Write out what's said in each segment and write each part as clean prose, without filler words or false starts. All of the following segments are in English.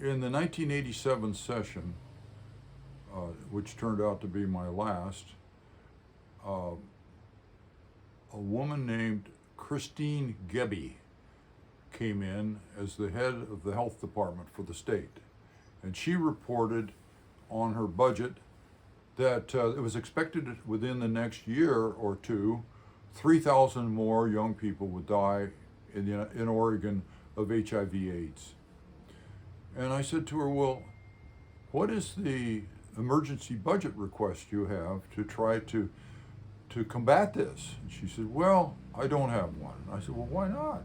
in the 1987 session, which turned out to be my last, uh, a woman named Christine Gebbe came in as the head of the health department for the state. And she reported on her budget that it was expected within the next year or two, 3,000 more young people would die in Oregon of HIV/AIDS. And I said to her, well, what is the emergency budget request you have to try to combat this? And she said, well, I don't have one. And I said, well, why not?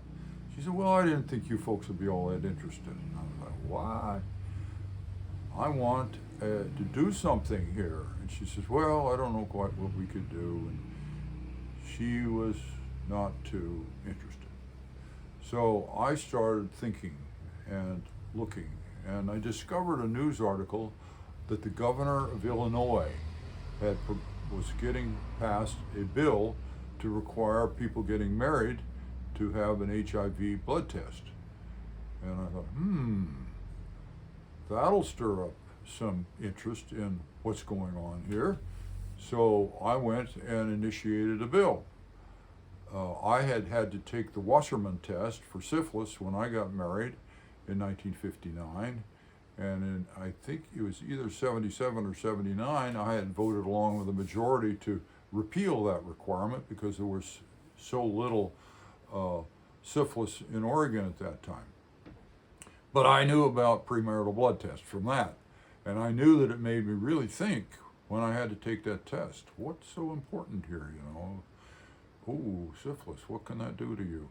She said, well, I didn't think you folks would be all that interested. And I was like, why? I want to do something here. And she says, well, I don't know quite what we could do. And she was not too interested. So I started thinking and looking, and I discovered a news article that the governor of Illinois was getting passed a bill to require people getting married to have an HIV blood test. And I thought, that'll stir up some interest in what's going on here. So I went and initiated a bill. I had to take the Wasserman test for syphilis when I got married in 1959. And in, I think it was either 77 or 79, I had voted along with a majority to repeal that requirement because there was so little syphilis in Oregon at that time. But I knew about premarital blood tests from that. And I knew that it made me really think when I had to take that test. What's so important here, you know? Ooh, syphilis, what can that do to you?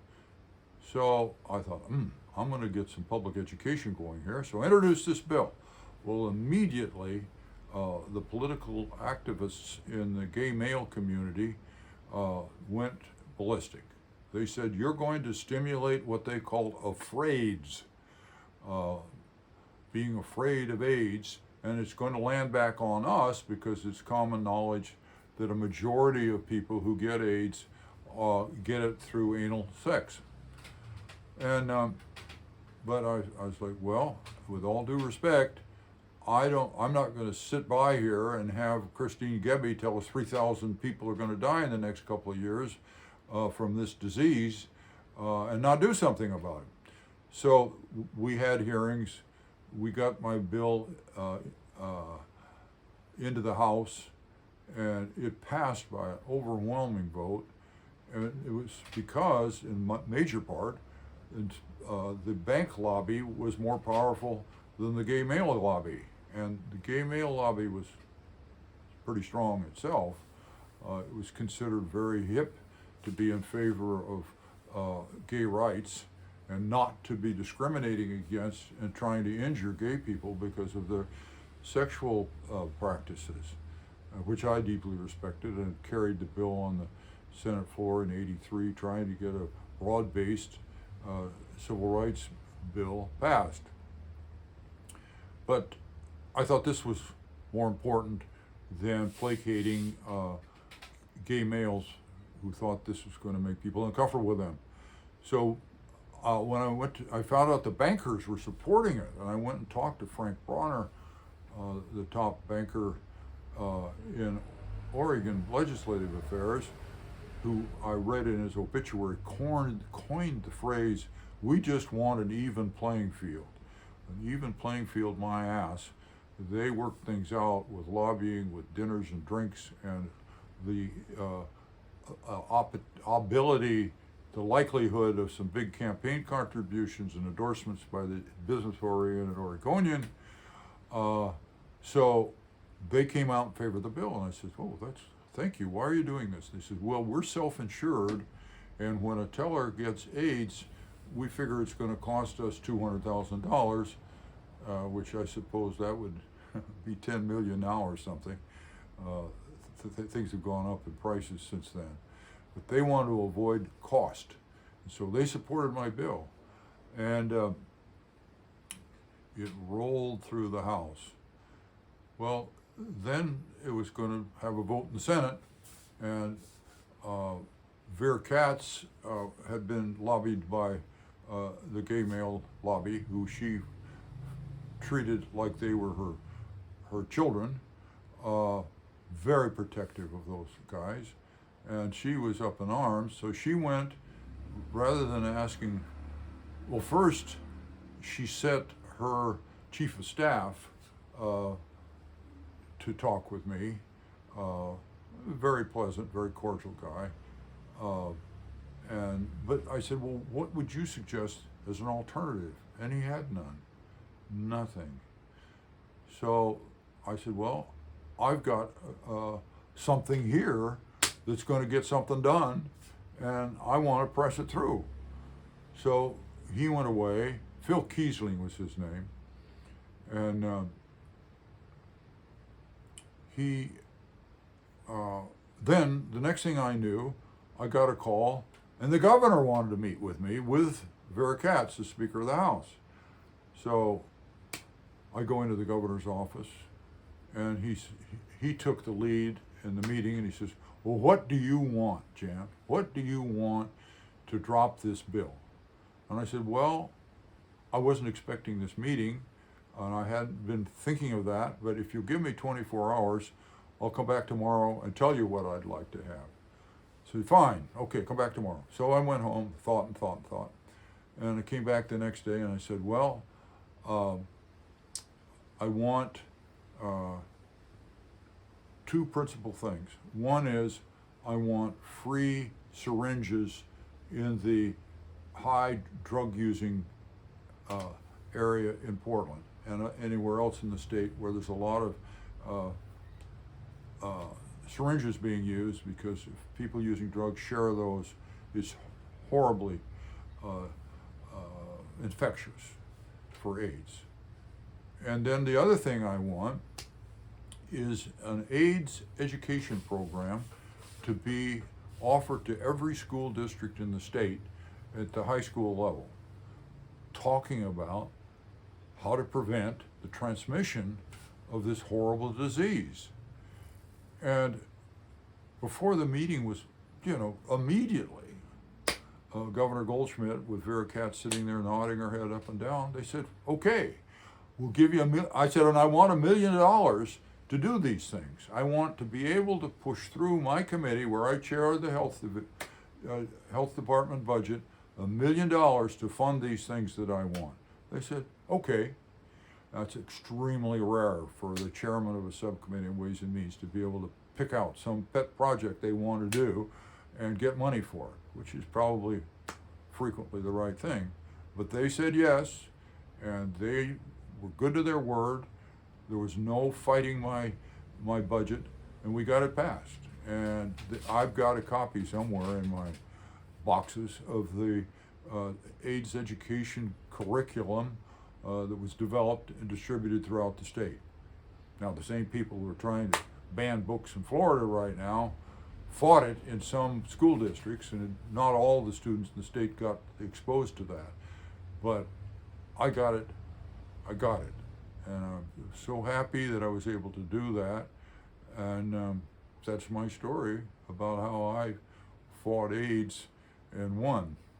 So I thought, I'm going to get some public education going here. So I introduced this bill. Well, immediately, the political activists in the gay male community went ballistic. They said, you're going to stimulate what they called afraids, being afraid of AIDS, and it's going to land back on us because it's common knowledge that a majority of people who get AIDS get it through anal sex. And but I was like, well, with all due respect, I'm not going to sit by here and have Christine Gebbe tell us 3,000 people are going to die in the next couple of years from this disease and not do something about it. So we had hearings. We got my bill into the House, and it passed by an overwhelming vote. And it was because, in major part, the bank lobby was more powerful than the gay male lobby. And the gay male lobby was pretty strong itself. It was considered very hip to be in favor of gay rights and not to be discriminating against and trying to injure gay people because of their sexual practices, which I deeply respected and carried the bill on the Senate floor in '83, trying to get a broad-based civil rights bill passed. But I thought this was more important than placating gay males who thought this was going to make people uncomfortable with them. So when I found out the bankers were supporting it, and I went and talked to Frank Bronner, the top banker in Oregon legislative affairs, who I read in his obituary coined the phrase, "We just want an even playing field." An even playing field, my ass. They worked things out with lobbying, with dinners and drinks, and the ability, the likelihood of some big campaign contributions and endorsements by the business-oriented Oregonian. So they came out in favor of the bill, and I said, "Oh, thank you. Why are you doing this?" They said, "Well, we're self-insured, and when a teller gets AIDS, we figure it's going to cost us $200,000, which I suppose that would be 10 million now or something. Things have gone up in prices since then. But they want to avoid cost. And so they supported my bill. And it rolled through the House. Well, then it was going to have a vote in the Senate, and Vera Katz had been lobbied by the gay male lobby, who she treated like they were her children, very protective of those guys. And she was up in arms, so she went, rather than asking, well, first she set her chief of staff to talk with me. Very pleasant, very cordial guy. But I said, well, what would you suggest as an alternative? And he had none, nothing. So I said, well, I've got something here that's going to get something done, and I want to press it through. So he went away. Phil Kiesling was his name, and then the next thing I knew, I got a call, and the governor wanted to meet with me with Vera Katz, the Speaker of the House. So I go into the governor's office, and he took the lead in the meeting, and he says, well, what do you want, Jan? What do you want to drop this bill? And I said, well, I wasn't expecting this meeting, and I hadn't been thinking of that, but if you give me 24 hours, I'll come back tomorrow and tell you what I'd like to have. So fine, okay, come back tomorrow. So I went home, thought, and I came back the next day, and I said, well, I want two principal things. One is I want free syringes in the high drug using area in Portland and anywhere else in the state where there's a lot of syringes being used, because if people using drugs share those, it's horribly infectious for AIDS. And then the other thing I want is an AIDS education program to be offered to every school district in the state at the high school level, talking about how to prevent the transmission of this horrible disease. And before the meeting was, immediately, Governor Goldschmidt with Vera Katz sitting there nodding her head up and down, they said, okay, we'll give you I said, and I want $1 million to do these things. I want to be able to push through my committee where I chair the health department budget, $1 million to fund these things that I want. They said, okay. That's extremely rare for the chairman of a subcommittee on Ways and Means to be able to pick out some pet project they want to do and get money for it, which is probably frequently the right thing. But they said yes, and they were good to their word. There was no fighting my budget, and we got it passed. And I've got a copy somewhere in my boxes of the AIDS education curriculum that was developed and distributed throughout the state. Now, the same people who are trying to ban books in Florida right now fought it in some school districts, and not all the students in the state got exposed to that. But I got it, and I'm so happy that I was able to do that. And that's my story about how I fought AIDS and won.